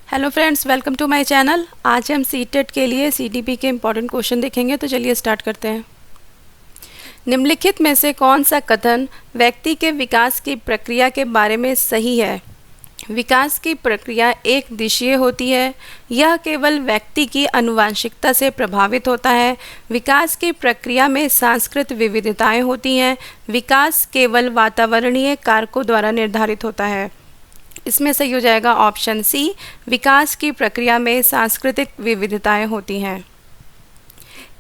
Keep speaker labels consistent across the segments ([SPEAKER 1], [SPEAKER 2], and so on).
[SPEAKER 1] Hello friends, welcome to my channel. आज हम CTET के लिए सीटीपी के इम्पॉर्टेंट क्वेश्चन देखेंगे। तो चलिए स्टार्ट करते हैं। निम्नलिखित में से कौन सा कथन व्यक्ति के विकास की प्रक्रिया के बारे में सही है? विकास की प्रक्रिया एक दिशीय होती है। यह केवल व्यक्ति की आनुवंशिकता से प्रभावित होता है। विकास की प्रक्रिया में सांस्कृतिक विविधताएं होती हैं। विकास केवल वातावरणीय कारकों द्वारा निर्धारित होता है। इसमें सही हो जाएगा ऑप्शन सी, विकास की प्रक्रिया में सांस्कृतिक विविधताएं होती हैं।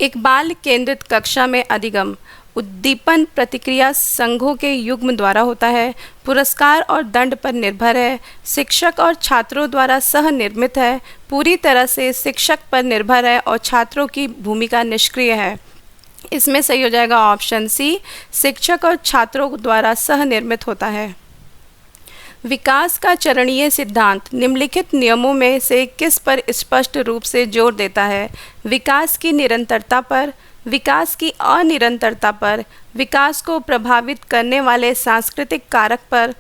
[SPEAKER 1] एक बाल केंद्रित कक्षा में अधिगम उद्दीपन प्रतिक्रिया संघों के युग्म द्वारा होता है। पुरस्कार और दंड पर निर्भर है। शिक्षक और छात्रों द्वारा सह निर्मित है। पूरी तरह से शिक्षक पर निर्भर है और छात्रों की भूमिका निष्क्रिय है। इसमें सही हो जाएगा ऑप्शन सी, शिक्षक और छात्रों द्वारा सह निर्मित होता है। विकास का चरणीय सिद्धांत निम्नलिखित नियमों में से किस पर स्पष्ट रूप से जोर देता है? विकास की निरंतरता पर, विकास की अनिरंतरता पर, विकास को प्रभावित करने वाले सांस्कृतिक कारक पर,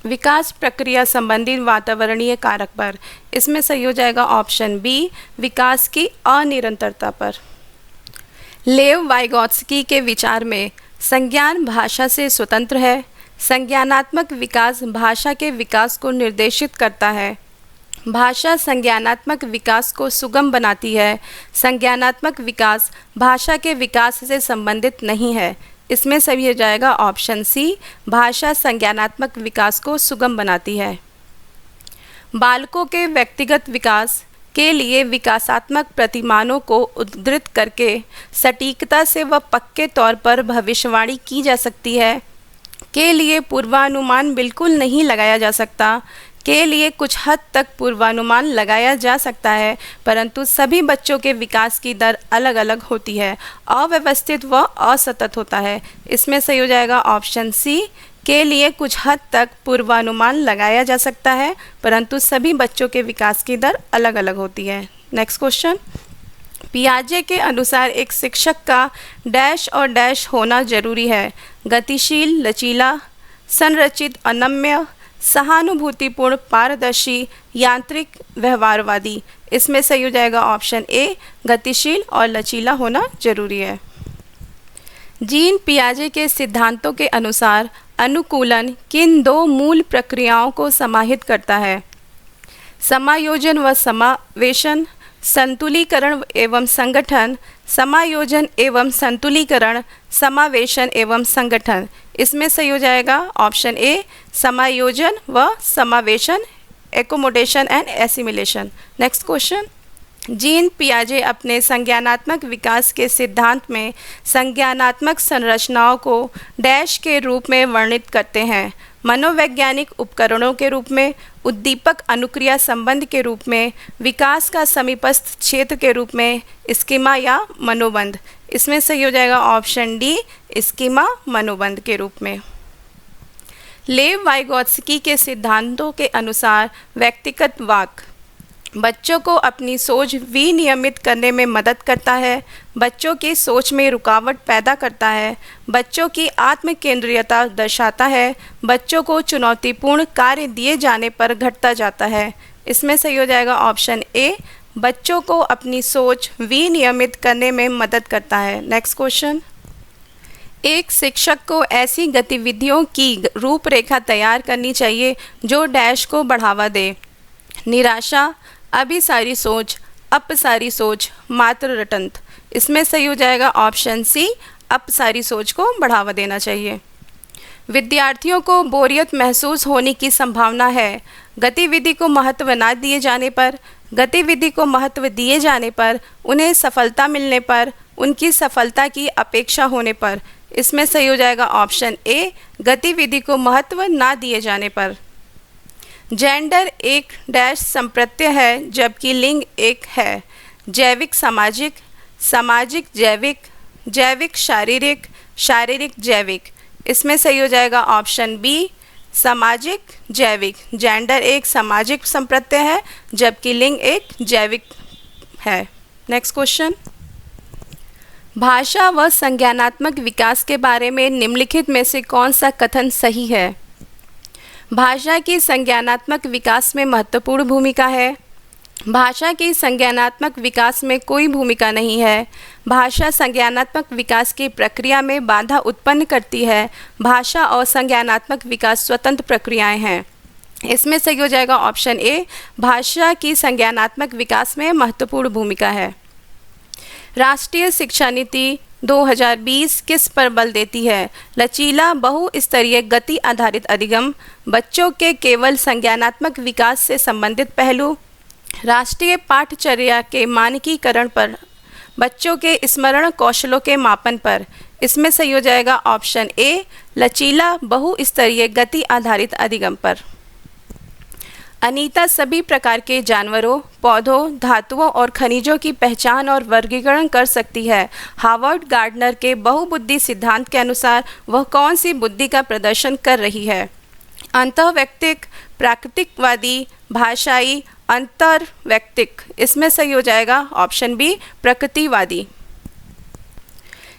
[SPEAKER 1] विकास प्रक्रिया संबंधी वातावरणीय कारक पर। इसमें सही हो जाएगा ऑप्शन बी, विकास की अनिरंतरता पर। लेव वाइगोत्स्की के विचार में संज्ञान भाषा से स्वतंत्र है। संज्ञानात्मक विकास भाषा के विकास को निर्देशित करता है। भाषा संज्ञानात्मक विकास को सुगम बनाती है। संज्ञानात्मक विकास भाषा के विकास से संबंधित नहीं है। इसमें सही हो जाएगा ऑप्शन सी, भाषा संज्ञानात्मक विकास को सुगम बनाती है। बालकों के व्यक्तिगत विकास के लिए विकासात्मक प्रतिमानों को उद्धृत करके सटीकता से व पक्के तौर पर भविष्यवाणी की जा सकती है। के लिए पूर्वानुमान बिल्कुल नहीं लगाया जा सकता। के लिए कुछ हद तक पूर्वानुमान लगाया जा सकता है, परंतु सभी बच्चों के विकास की दर अलग अलग होती है, अव्यवस्थित व असतत होता है। इसमें सही हो जाएगा ऑप्शन सी, के लिए कुछ हद तक पूर्वानुमान लगाया जा सकता है, परंतु सभी बच्चों के विकास की दर अलग अलग होती है। नेक्स्ट क्वेश्चन, पियाजे के अनुसार एक शिक्षक का डैश और डैश होना जरूरी है। गतिशील, लचीला, संरचित, अनम्य, सहानुभूतिपूर्ण, पारदर्शी, यांत्रिक, व्यवहारवादी। इसमें सही हो जाएगा ऑप्शन ए, गतिशील और लचीला होना जरूरी है। जीन पियाजे के सिद्धांतों के अनुसार अनुकूलन किन दो मूल प्रक्रियाओं को समाहित करता है? समायोजन व समावेशन, संतुलीकरण एवं संगठन, समायोजन एवं संतुलीकरण, समावेशन एवं संगठन। इसमें सही हो जाएगा ऑप्शन ए, समायोजन व समावेशन, accommodation and assimilation. Next question, Jean पियाजे अपने संज्ञानात्मक विकास के सिद्धांत में संज्ञानात्मक संरचनाओं को डैश के रूप में वर्णित करते हैं। मनोवैज्ञानिक उपकरणों के रूप में, उद्दीपक अनुक्रिया संबंध के रूप में, विकास का समीपस्थ क्षेत्र के रूप में, स्कीमा या मनोबंध। इसमें सही हो जाएगा ऑप्शन डी, स्कीमा मनोबंध के रूप में। लेव वाइगोत्स्की के सिद्धांतों के अनुसार व्यक्तिगत वाक बच्चों को अपनी सोच विनियमित करने में मदद करता है। बच्चों की सोच में रुकावट पैदा करता है। बच्चों की आत्म केंद्रीयता दर्शाता है। बच्चों को चुनौतीपूर्ण कार्य दिए जाने पर घटता जाता है। इसमें सही हो जाएगा ऑप्शन ए, बच्चों को अपनी सोच विनियमित करने में मदद करता है। नेक्स्ट क्वेश्चन, एक शिक्षक को ऐसी गतिविधियों की रूपरेखा तैयार करनी चाहिए जो डैश को बढ़ावा दे। निराशा, अभिसारी सोच, अपसारी सोच, मात्र रटंत। इसमें सही हो जाएगा ऑप्शन सी, अपसारी सोच को बढ़ावा देना चाहिए। विद्यार्थियों को बोरियत महसूस होने की संभावना है। गतिविधि को महत्व न दिए जाने पर, गतिविधि को महत्व दिए जाने पर, उन्हें सफलता मिलने पर, उनकी सफलता की अपेक्षा होने पर। इसमें सही हो जाएगा ऑप्शन ए, गतिविधि को महत्व न दिए जाने पर। जेंडर एक डैश संप्रत्यय है जबकि लिंग एक है। जैविक सामाजिक, सामाजिक जैविक, जैविक शारीरिक, शारीरिक जैविक। इसमें सही हो जाएगा ऑप्शन बी, सामाजिक जैविक। जेंडर एक सामाजिक संप्रत्यय है जबकि लिंग एक जैविक है। नेक्स्ट क्वेश्चन, भाषा व संज्ञानात्मक विकास के बारे में निम्नलिखित में से कौन सा कथन सही है? भाषा की संज्ञानात्मक विकास में महत्वपूर्ण भूमिका है। भाषा की संज्ञानात्मक विकास में कोई भूमिका नहीं है। भाषा संज्ञानात्मक विकास की प्रक्रिया में बाधा उत्पन्न करती है। भाषा और संज्ञानात्मक विकास स्वतंत्र प्रक्रियाएं हैं। इसमें सही हो जाएगा ऑप्शन ए, भाषा की संज्ञानात्मक विकास में महत्वपूर्ण भूमिका है। राष्ट्रीय शिक्षा नीति 2020 किस पर बल देती है? लचीला बहुस्तरीय गति आधारित अधिगम, बच्चों के केवल संज्ञानात्मक विकास से संबंधित पहलू, राष्ट्रीय पाठचर्या के मानकीकरण पर, बच्चों के स्मरण कौशलों के मापन पर। इसमें सही हो जाएगा ऑप्शन ए, लचीला बहुस्तरीय गति आधारित अधिगम पर। अनीता सभी प्रकार के जानवरों, पौधों, धातुओं और खनिजों की पहचान और वर्गीकरण कर सकती है। हार्वर्ड गार्डनर के बहुबुद्धि सिद्धांत के अनुसार वह कौन सी बुद्धि का प्रदर्शन कर रही है? अंतःवैयक्तिक, प्राकृतिकवादी, भाषाई, अंतर्वैयक्तिक। इसमें सही हो जाएगा ऑप्शन बी, प्रकृतिवादी।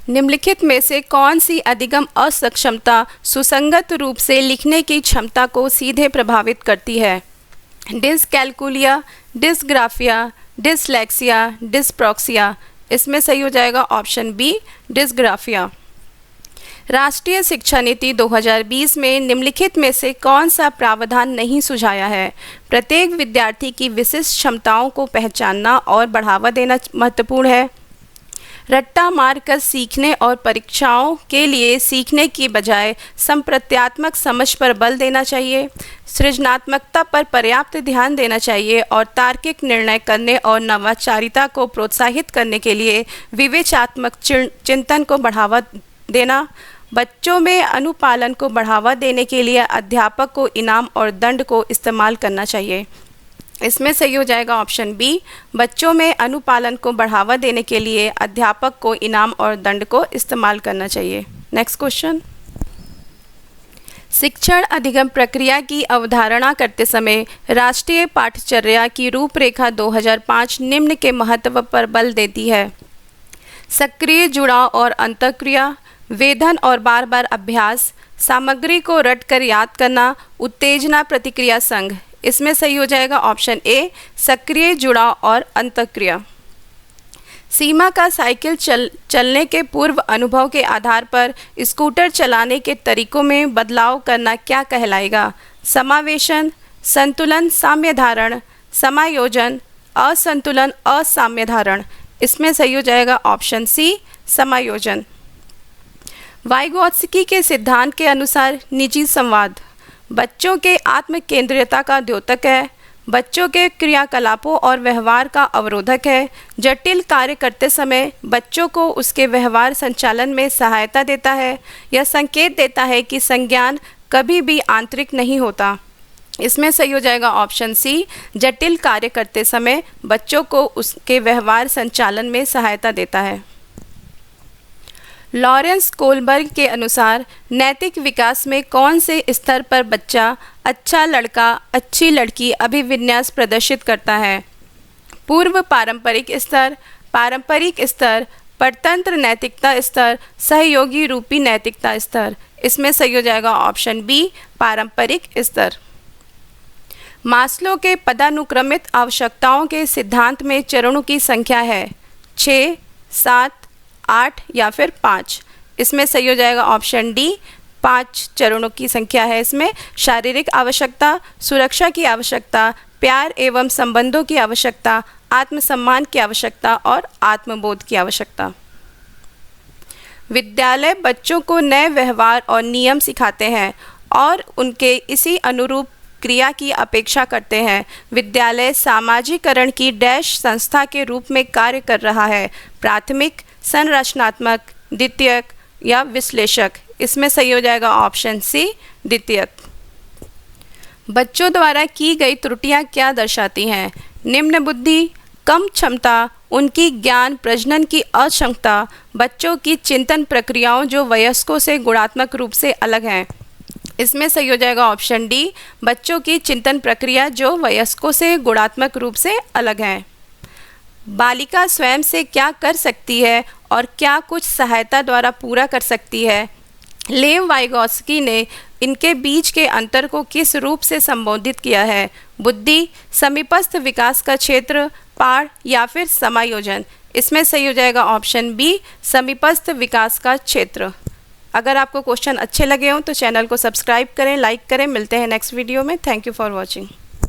[SPEAKER 1] निम्नलिखित में से कौन सी अधिगम असक्षमता सुसंगत रूप से लिखने की क्षमता को सीधे प्रभावित करती है? डिसकैल्कुलिया, डिसग्राफिया, डिसलेक्सिया, डिसप्रॉक्सिया। इसमें सही हो जाएगा ऑप्शन बी, डिसग्राफिया। राष्ट्रीय शिक्षा नीति 2020 में निम्नलिखित में से कौन सा प्रावधान नहीं सुझाया है? प्रत्येक विद्यार्थी की विशिष्ट क्षमताओं को पहचानना और बढ़ावा देना महत्वपूर्ण है। रट्टा मारकर सीखने और परीक्षाओं के लिए सीखने की बजाय संप्रत्यात्मक समझ पर बल देना चाहिए। सृजनात्मकता पर पर्याप्त ध्यान देना चाहिए और तार्किक निर्णय करने और नवाचारिता को प्रोत्साहित करने के लिए विवेचनात्मक चिंतन को बढ़ावा देना। बच्चों में अनुपालन को बढ़ावा देने के लिए अध्यापक को इनाम और दंड को इस्तेमाल करना चाहिए। इसमें सही हो जाएगा ऑप्शन बी, बच्चों में अनुपालन को बढ़ावा देने के लिए अध्यापक को इनाम और दंड को इस्तेमाल करना चाहिए। Next question. शिक्षण अधिगम प्रक्रिया की अवधारणा करते समय राष्ट्रीय पाठचर्या की रूपरेखा 2005 निम्न के महत्व पर बल देती है। सक्रिय जुड़ाव और अंतःक्रिया, वेधन और बार बार अभ्यास, सामग्री को रटकर याद करना, उत्तेजना प्रतिक्रिया संघ। इसमें सही हो जाएगा ऑप्शन ए, सक्रिय जुड़ाव और अंतःक्रिया। सीमा का साइकिल चलने के पूर्व अनुभव के आधार पर स्कूटर चलाने के तरीकों में बदलाव करना क्या कहलाएगा? समावेशन, संतुलन साम्यधारण, समायोजन, असंतुलन असाम्यधारण। इसमें सही हो जाएगा ऑप्शन सी, समायोजन। वाइगोत्स्की के सिद्धांत के अनुसार निजी संवाद बच्चों के आत्म केंद्रियता का द्योतक है, बच्चों के क्रियाकलापों और व्यवहार का अवरोधक है, जटिल कार्य करते समय बच्चों को उसके व्यवहार संचालन में सहायता देता है, यह संकेत देता है कि संज्ञान कभी भी आंतरिक नहीं होता। इसमें सही हो जाएगा ऑप्शन सी, जटिल कार्य करते समय बच्चों को उसके व्यवहार संचालन में सहायता देता है। लॉरेंस कोलबर्ग के अनुसार नैतिक विकास में कौन से स्तर पर बच्चा अच्छा लड़का अच्छी लड़की अभिविन्यास प्रदर्शित करता है? पूर्व पारंपरिक स्तर, पारंपरिक स्तर, परतंत्र नैतिकता स्तर, सहयोगी रूपी नैतिकता स्तर। इसमें सही हो जाएगा ऑप्शन बी, पारंपरिक स्तर। मास्लो के पदानुक्रमित आवश्यकताओं के सिद्धांत में चरणों की संख्या है 6, 7, 8 या फिर 5। इसमें सही हो जाएगा ऑप्शन डी, 5 चरणों की संख्या है। इसमें शारीरिक आवश्यकता, सुरक्षा की आवश्यकता, प्यार एवं संबंधों की आवश्यकता, आत्मसम्मान की आवश्यकता और आत्मबोध की आवश्यकता। विद्यालय बच्चों को नए व्यवहार और नियम सिखाते हैं और उनके इसी अनुरूप क्रिया की अपेक्षा करते हैं। विद्यालय सामाजिकरण की डैश संस्था के रूप में कार्य कर रहा है, प्राथमिक, संरचनात्मक, द्वितीयक या विश्लेषक। इसमें सही हो जाएगा ऑप्शन सी, द्वितीयक। बच्चों द्वारा की गई त्रुटियां क्या दर्शाती हैं? निम्न बुद्धि, कम क्षमता, उनकी ज्ञान प्रजनन की अक्षमता, बच्चों की चिंतन प्रक्रियाओं जो वयस्कों से गुणात्मक रूप से अलग हैं। इसमें सही हो जाएगा ऑप्शन डी, बच्चों की चिंतन प्रक्रिया जो वयस्कों से गुणात्मक रूप से अलग हैं। बालिका स्वयं से क्या कर सकती है और क्या कुछ सहायता द्वारा पूरा कर सकती है? लेव वाइगोत्स्की ने इनके बीच के अंतर को किस रूप से संबोधित किया है? बुद्धि, समीपस्थ विकास का क्षेत्र, पाड़ या फिर समायोजन। इसमें सही हो जाएगा ऑप्शन बी, समीपस्थ विकास का क्षेत्र। अगर आपको क्वेश्चन अच्छे लगे हों तो चैनल को सब्सक्राइब करें, लाइक करें। मिलते हैं नेक्स्ट वीडियो में। Thank you for watching.